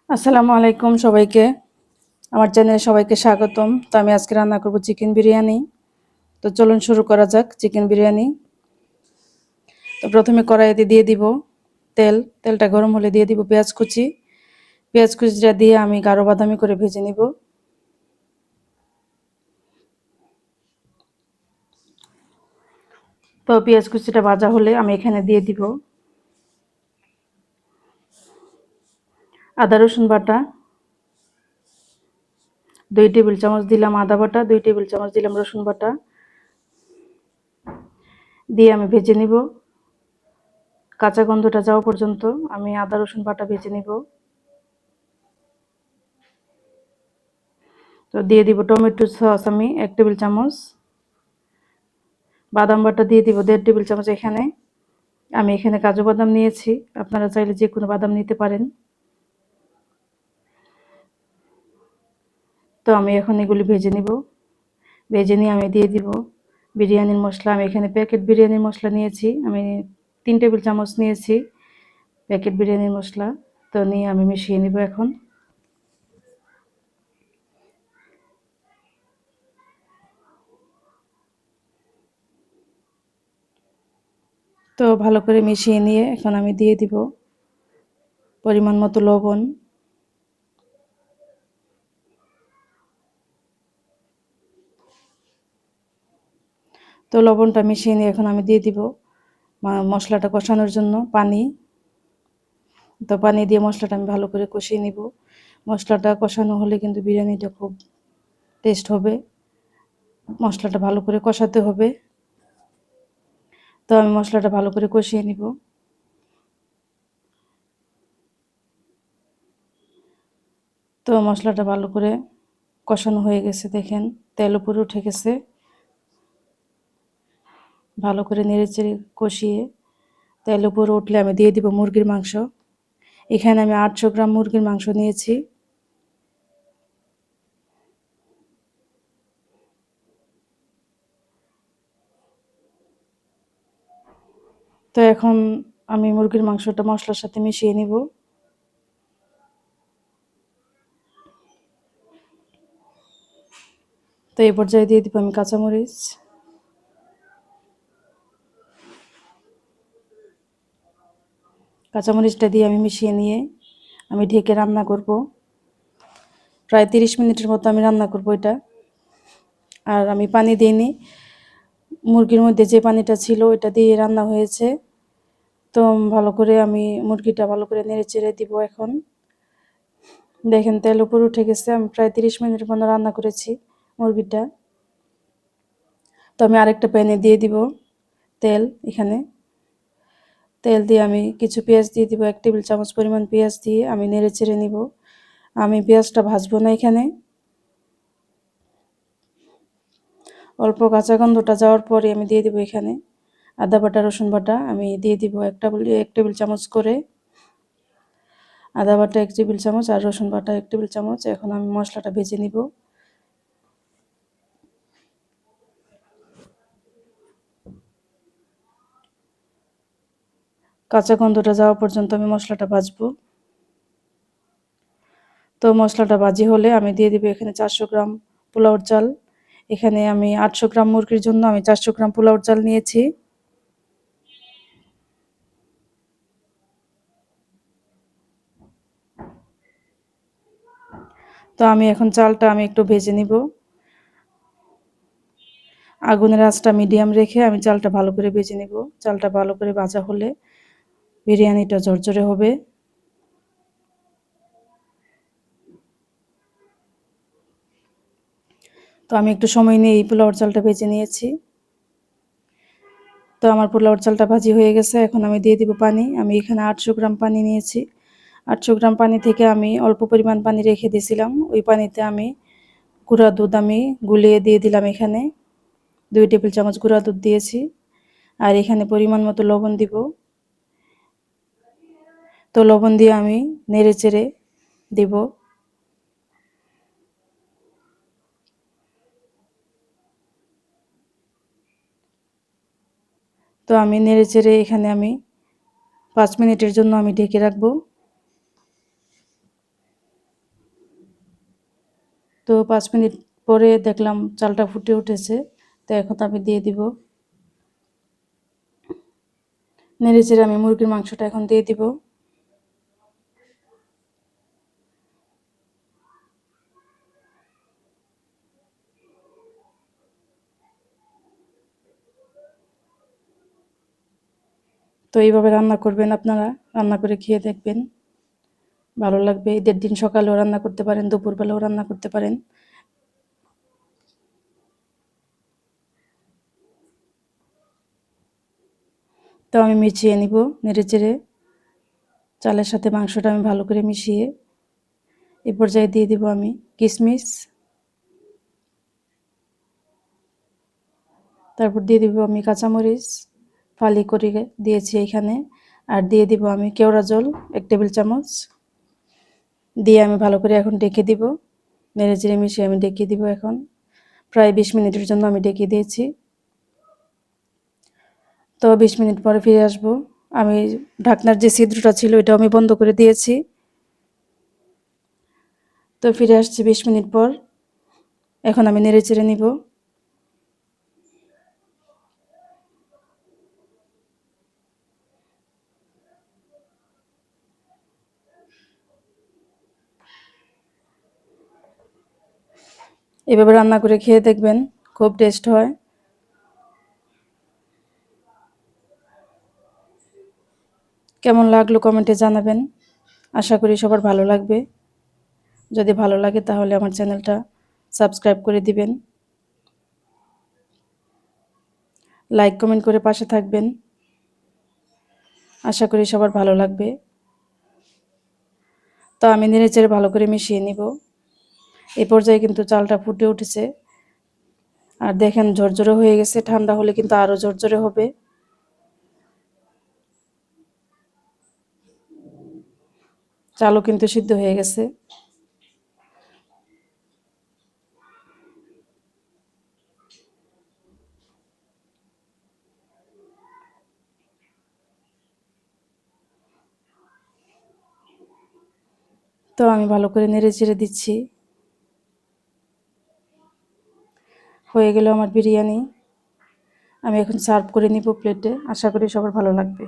আসসালামু আলাইকুম সবাইকে। আমার চ্যানেলে সবাইকে স্বাগতম। তো আমি আজকে রান্না করব চিকেন বিরিয়ানি। তো চলুন শুরু করা যাক চিকেন বিরিয়ানি। তো প্রথমে কড়াইতে দিয়ে দিব তেল। তেলটা গরম হলে দিয়ে দিব পেঁয়াজ কুচি। পেঁয়াজ কুচিটা দিয়ে আমি গাঢ় বাদামি করে ভেজে নিব। তো পেঁয়াজ কুচিটা ভাজা হলে আমি এখানে দিয়ে দিব আদা রসুন বাটা 2 টেবিল চামচ দিলাম, আদা বাটা 2 টেবিল চামচ দিলাম, রসুন বাটা দিয়ে আমি ভেজে নিব। কাঁচা গন্ধটা যাওয়া পর্যন্ত আমি আদা রসুন বাটা ভেজে নিব। তো দিয়ে দিব টমেটো সস আমি 1 টেবিল চামচ, বাদাম বাটা দিয়ে দিব 1.5 টেবিল চামচ। আমি এখানে কাজু বাদাম নিয়েছি, আপনারা চাইলে যে কোনো বাদাম নিতে পারেন। তো আমি এখন এগুলি ভেজে নিব। ভেজে নিয়ে আমি দিয়ে দিব বিরিয়ানির মশলা। আমি এখানে প্যাকেট বিরিয়ানির মশলা নিয়েছি, আমি 3 টেবিল চামচ নিয়েছি প্যাকেট বিরিয়ানির মশলা। তো নিয়ে আমি মিশিয়ে নিব এখন। তো ভালো করে মিশিয়ে নিয়ে এখন আমি দিয়ে দিব পরিমাণ মতো লবণ। তো লবণটা মিশিয়ে নিয়ে এখন আমি দিয়ে দিব মশলাটা কষানোর জন্য পানি। তো পানি দিয়ে মশলাটা আমি ভালো করে কষিয়ে নিব। মশলাটা কষানো হলে কিন্তু বিরিয়ানিটা খুব টেস্ট হবে। মশলাটা ভালো করে কষাতে হবে। তো আমি মশলাটা ভালো করে কষিয়ে নিব। তো মশলাটা ভালো করে কষানো হয়ে গেছে, দেখেন তেল উপরে উঠে গেছে। ভালো করে নেড়েচেড়ে কষিয়ে তেল উপরে উঠলে আমি দিয়ে দিব মুরগির মাংস। এখানে আমি 800 গ্রাম মুরগির মাংস নিয়েছি। তো এখন আমি মুরগির মাংসটা মশলার সাথে মিশিয়ে নিব। তো এই পর্যায়ে দিয়ে দিব আমি কাঁচামরিচ। কাঁচামরিচটা দিয়ে আমি মিশিয়ে নিয়ে আমি ঢেকে রান্না করব। প্রায় 30 মিনিটের মতো আমি রান্না করব এটা। আর আমি পানি দিইনি, মুরগির মধ্যে যে পানিটা ছিল ওটা দিয়ে রান্না হয়েছে। তো ভালো করে আমি মুরগিটা ভালো করে নেড়ে চেড়ে দিব এখন। দেখেন তেল উপরে উঠে গেছে। আমি প্রায় 30 মিনিটের মতো রান্না করেছি মুরগিটা। তো আমি আরেকটা প্যানে দিয়ে দিব তেল। এখানে তেল দিয়ে আমি কিছু পেঁয়াজ দিয়ে দিব, 1 টেবিল চামচ পরিমাণ পেঁয়াজ দিয়ে আমি নেড়ে চেড়ে নিব। আমি পেঁয়াজটা ভাজবো না এখানে। অল্প কাঁচা গন্ধটা যাওয়ার পরে আমি দিয়ে দিব এখানে আদা বাটা রসুন বাটা। আমি দিয়ে দিব 1 টেবিল চামচ করে আদা বাটা, 1 টেবিল চামচ, আর রসুন বাটা 1 টেবিল চামচ। এখন আমি মশলাটা ভেজে নিব। কাঁচা গন্ধটা যাওয়া পর্যন্ত আমি মশলাটা ভাজবো। তো মশলাটা ভাজি হলে আমি দিয়ে দিব এখানে 400 গ্রাম পোলাওর চাল। এখানে আমি 800 গ্রাম মুরগির জন্য আমি 400 গ্রাম পোলাওর চাল নিয়েছি। তো আমি এখন চালটা আমি একটু ভেজে নিব। আগুনের আঁচটা মিডিয়াম রেখে আমি চালটা ভালো করে ভেজে নিব। চালটা ভালো করে ভাজা হলে বিরিয়ানিটা ঝরঝরে হবে। তো আমি একটু সময় নিয়ে এই পোলাওর চালটা ভেজে নিয়েছি। তো আমার পোলাওর চালটা ভাজি হয়ে গেছে। এখন আমি দিয়ে দিব পানি। আমি এখানে 800 গ্রাম পানি নিয়েছি। 800 গ্রাম পানি থেকে আমি অল্প পরিমাণ পানি রেখে দিয়েছিলাম। ওই পানিতে আমি গুঁড়া দুধ আমি গুলিয়ে দিয়ে দিলাম। এখানে 2 টেবিল চামচ গুঁড়া দুধ দিয়েছি। আর এখানে পরিমাণ মতো লবণ দিব। তো লবণ দিয়ে আমি নেড়ে চেড়ে দিব। তো আমি নেড়ে চেড়ে এখানে আমি 5 মিনিটের জন্য আমি ঢেকে রাখবো। তো 5 মিনিট পরে দেখলাম চালটা ফুটে উঠেছে। তো এখন আমি দিয়ে দিব। নেড়েচেড়ে আমি মুরগির মাংসটা এখন দিয়ে দিব। তো এইভাবে রান্না করবেন আপনারা, রান্না করে খেয়ে দেখবেন, ভালো লাগবে। ঈদের দিন সকালেও রান্না করতে পারেন, দুপুরবেলাও রান্না করতে পারেন। তো আমি মিশিয়ে নিব নেড়েচেড়ে, চালের সাথে মাংসটা আমি ভালো করে মিশিয়ে এ পর্যায়ে দিয়ে দিব আমি কিশমিশ, তারপর দিয়ে দিব আমি কাঁচামরিচ ফালি করে দিয়েছি এখানে, আর দিয়ে দিব আমি কেওড়া জল 1 টেবিল চামচ দিয়ে আমি ভালো করে এখন ডেকে দিব। নেড়েচেড়ে মিশিয়ে আমি ডেকে দিব। এখন প্রায় 20 মিনিটের জন্য আমি ডেকে দিয়েছি। তো 20 মিনিট পরে ফিরে আসব। আমি ঢাকনার যে ছিদ্রটা ছিল এটা আমি বন্ধ করে দিয়েছি। তো ফিরে আসছি 20 মিনিট পর। এখন আমি নেড়েচেড়ে নিব। এভাবে রান্না করে খেয়ে দেখবেন, খুব টেস্ট হয়। কেমন লাগলো কমেন্টে জানাবেন। আশা করি সবার ভালো লাগবে। যদি ভালো লাগে তাহলে আমার চ্যানেলটা সাবস্ক্রাইব করে দিবেন, লাইক কমেন্ট করে পাশে থাকবেন। আশা করি সবার ভালো লাগবে। তো আমি নেড়েচেড়ে ভালো করে মিশিয়ে নিব। এই পর্যায়ে কিন্তু চালটা ফুটে উঠেছে, আর দেখেন ঝরঝরে হয়ে গেছে। ঠান্ডা হলে কিন্তু আরো ঝরঝরে হবে। চালও কিন্তু সিদ্ধ হয়ে গেছে। তো আমি ভালো করে নেড়েচেড়ে দিচ্ছি। হয়ে গেল আমার বিরিয়ানি। আমি এখন সার্ভ করে নিব প্লেটে। আশা করি সবার ভালো লাগবে।